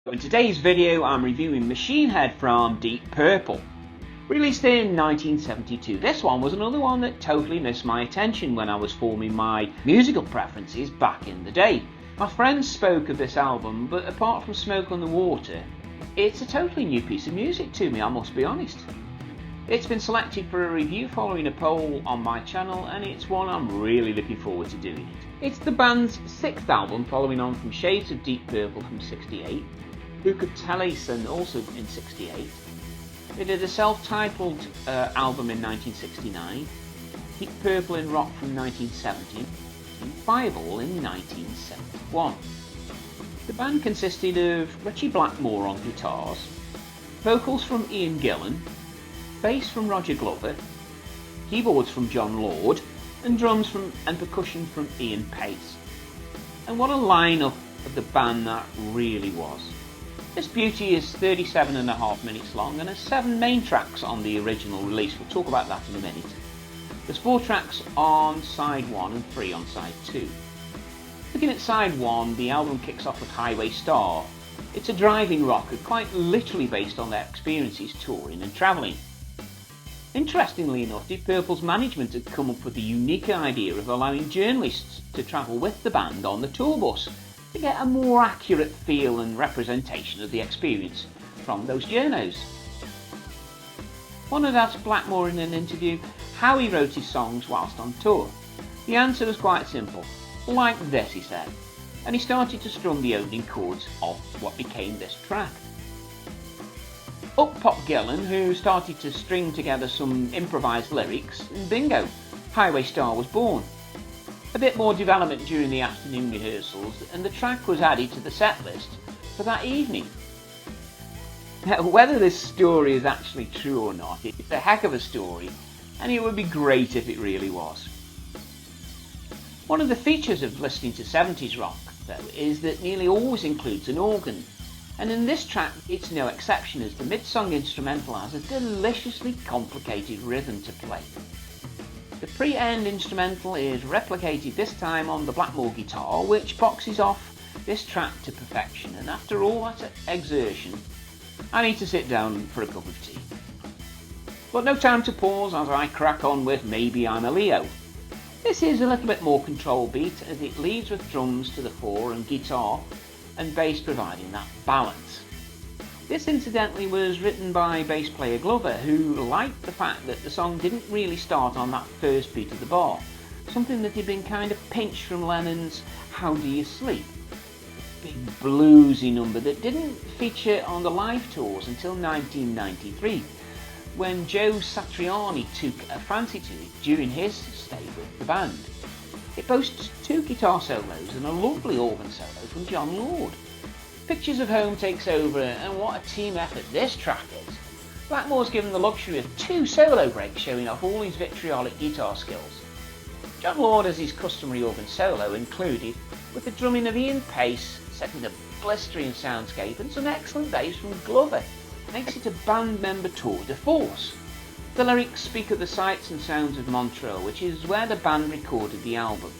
In today's video I'm reviewing Machine Head from Deep Purple. Released in 1972, this one was another one that totally missed my attention when I was forming my musical preferences back in the day. My friends spoke of this album, but apart from Smoke on the Water, it's a totally new piece of music to me, I must be honest. It's been selected for a review following a poll on my channel, and it's one I'm really looking forward to doing it. It's the band's sixth album, following on from Shades of Deep Purple from '68, Book of Taliesin also in '68. They did a self-titled album in 1969, Deep Purple in Rock from 1970, and Fireball in 1971. The band consisted of Ritchie Blackmore on guitars, vocals from Ian Gillan, bass from Roger Glover, keyboards from John Lord, and drums and percussion from Ian Pace. And what a lineup of the band that really was. This beauty is 37.5 minutes long and has 7 main tracks on the original release. We'll talk about that in a minute. There's 4 tracks on side 1 and 3 on side 2. Looking at side 1, the album kicks off with Highway Star. It's a driving rocker, quite literally based on their experiences touring and travelling. Interestingly enough, Deep Purple's management had come up with the unique idea of allowing journalists to travel with the band on the tour bus to get a more accurate feel and representation of the experience from those journos. One had asked Blackmore in an interview how he wrote his songs whilst on tour. The answer was quite simple. Like this, he said, and he started to strum the opening chords of what became this track. Up popped Gillan, who started to string together some improvised lyrics, and bingo, Highway Star was born. A bit more development during the afternoon rehearsals, and the track was added to the set list for that evening. Now, whether this story is actually true or not, it's a heck of a story, and it would be great if it really was. One of the features of listening to 70s rock, though, is that nearly always includes an organ. And in this track, it's no exception, as the mid-song instrumental has a deliciously complicated rhythm to play. The pre-end instrumental is replicated this time on the Blackmore guitar, which boxes off this track to perfection, and after all that exertion, I need to sit down for a cup of tea. But no time to pause as I crack on with Maybe I'm a Leo. This is a little bit more control beat, as it leads with drums to the fore and guitar and bass providing that balance. This incidentally was written by bass player Glover, who liked the fact that the song didn't really start on that first beat of the bar, something that had been kind of pinched from Lennon's How Do You Sleep, a big bluesy number that didn't feature on the live tours until 1993, when Joe Satriani took a fancy to it during his stay with the band. It boasts 2 guitar solos and a lovely organ solo from John Lord. Pictures of Home takes over, and what a team effort this track is. Blackmore's given the luxury of 2 solo breaks showing off all his vitriolic guitar skills. John Lord has his customary organ solo included, with the drumming of Ian Pace setting a blistering soundscape and some excellent bass from Glover. Makes it a band member tour de force. The lyrics speak of the sights and sounds of Montreux, which is where the band recorded the album.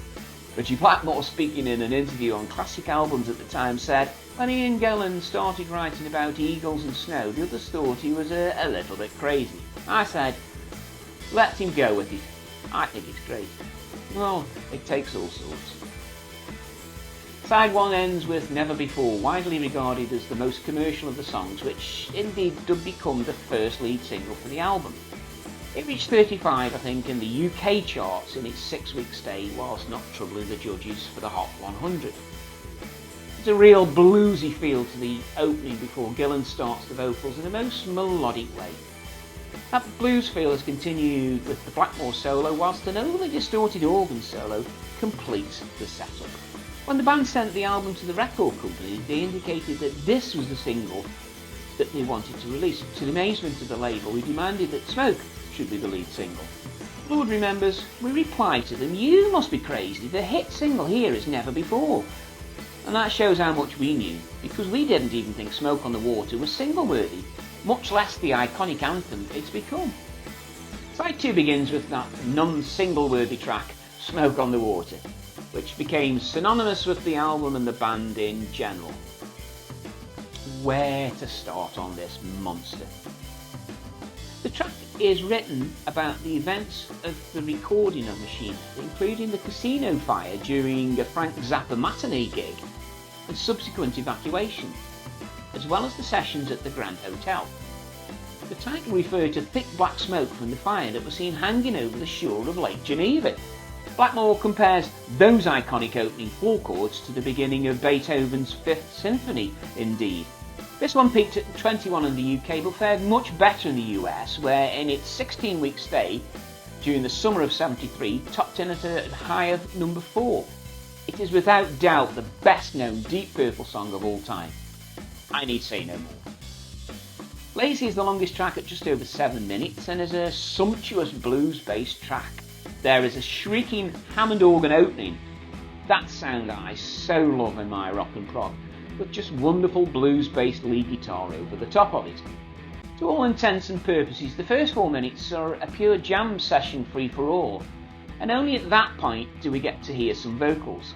Ritchie Blackmore, speaking in an interview on Classic Albums at the time, said, when Ian Gillan started writing about eagles and snow, the others thought he was a little bit crazy. I said, let him go with it. I think it's great. Well, it takes all sorts. Side 1 ends with Never Before, widely regarded as the most commercial of the songs, which indeed did become the first lead single for the album. It reached 35, I think, in the UK charts in its 6-week stay, whilst not troubling the judges for the Hot 100. There's a real bluesy feel to the opening before Gillan starts the vocals in a most melodic way. That blues feel has continued with the Blackmore solo, whilst an overly distorted organ solo completes the setup. When the band sent the album to the record company, they indicated that this was the single that they wanted to release, to the amazement of the label, who demanded that Smoke should be the lead single. Lord remembers, we replied to them, you must be crazy, the hit single here is Never Before. And that shows how much we knew, because we didn't even think Smoke on the Water was single-worthy, much less the iconic anthem it's become. Side 2 begins with that non-single-worthy track, Smoke on the Water, which became synonymous with the album and the band in general. where to start on this monster. The track is written about the events of the recording of Machine Head, including the casino fire during a Frank Zappa matinee gig and subsequent evacuation, as well as the sessions at the Grand Hotel. The title referred to thick black smoke from the fire that was seen hanging over the shore of Lake Geneva. Blackmore compares those iconic opening 4 chords to the beginning of Beethoven's Fifth Symphony, indeed. This one peaked at 21 in the UK but fared much better in the US, where in its 16-week stay during the summer of '73 topped in at a high of number 4. It is without doubt the best known Deep Purple song of all time. I need say no more. Lazy is the longest track at just over 7 minutes and is a sumptuous blues-based track. There is a shrieking Hammond organ opening. That sound I so love in my rock and prog, with just wonderful blues-based lead guitar over the top of it. To all intents and purposes, the first 4 minutes are a pure jam session free-for-all, and only at that point do we get to hear some vocals.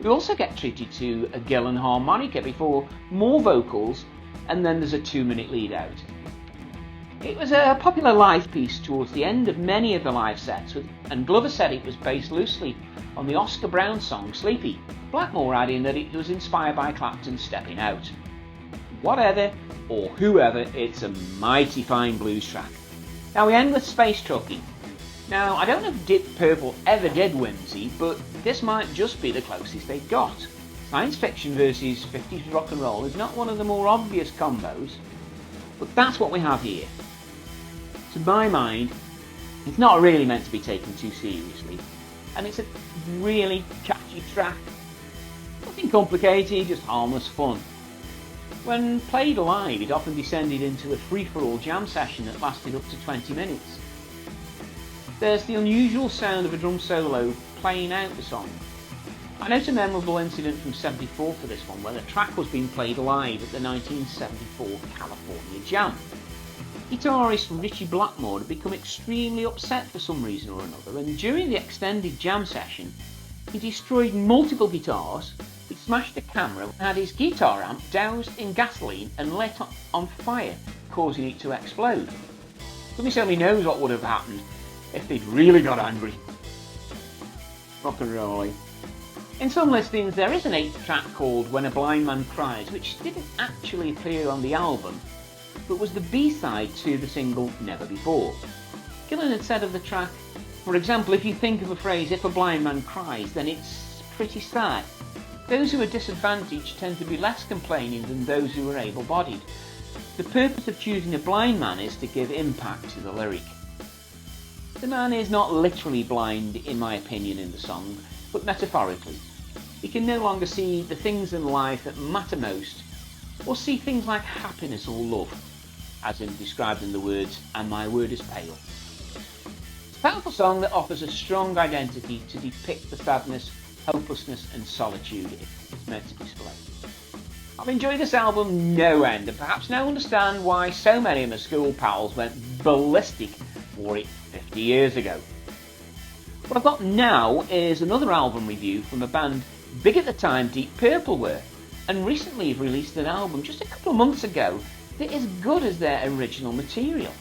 We also get treated to a Gillan harmonica before more vocals, and then there's a 2-minute lead out. It was a popular live piece towards the end of many of the live sets, and Glover said it was based loosely on the Oscar Brown song Sleepy, Blackmore adding that it was inspired by Clapton's Stepping Out. Whatever, or whoever, it's a mighty fine blues track. Now we end with Space Trucking. Now I don't know if Deep Purple ever did Whimsy, but this might just be the closest they got. Science fiction versus 50s rock and roll is not one of the more obvious combos, but that's what we have here. To my mind, it's not really meant to be taken too seriously, and it's a really catchy track. Nothing complicated, just harmless fun. When played live, it often descended into a free-for-all jam session that lasted up to 20 minutes. There's the unusual sound of a drum solo playing out the song. I note a memorable incident from '74 for this one, where the track was being played live at the 1974 California Jam. Guitarist Richie Blackmore had become extremely upset for some reason or another, and during the extended jam session, he destroyed multiple guitars, he smashed a camera, and had his guitar amp doused in gasoline and lit on fire, causing it to explode. Goodness only knows what would have happened if they'd really got angry. Rock and rolling. In some listings there is an 8th track called When a Blind Man Cries, which didn't actually appear on the album, but was the B-side to the single Never Before. Gillan had said of the track, for example, if you think of a phrase, if a blind man cries, then it's pretty sad. Those who are disadvantaged tend to be less complaining than those who are able-bodied. The purpose of choosing a blind man is to give impact to the lyric. The man is not literally blind, in my opinion, in the song, but metaphorically. He can no longer see the things in life that matter most, or see things like happiness or love, as in described in the words, "And my word is pale." It's a powerful song that offers a strong identity to depict the sadness, hopelessness and solitude it's meant to display. I've enjoyed this album no end, and perhaps now understand why so many of my school pals went ballistic for it 50 years ago. What I've got now is another album review from a band big at the time Deep Purple were, and recently have released an album just a couple of months ago that is good as their original material.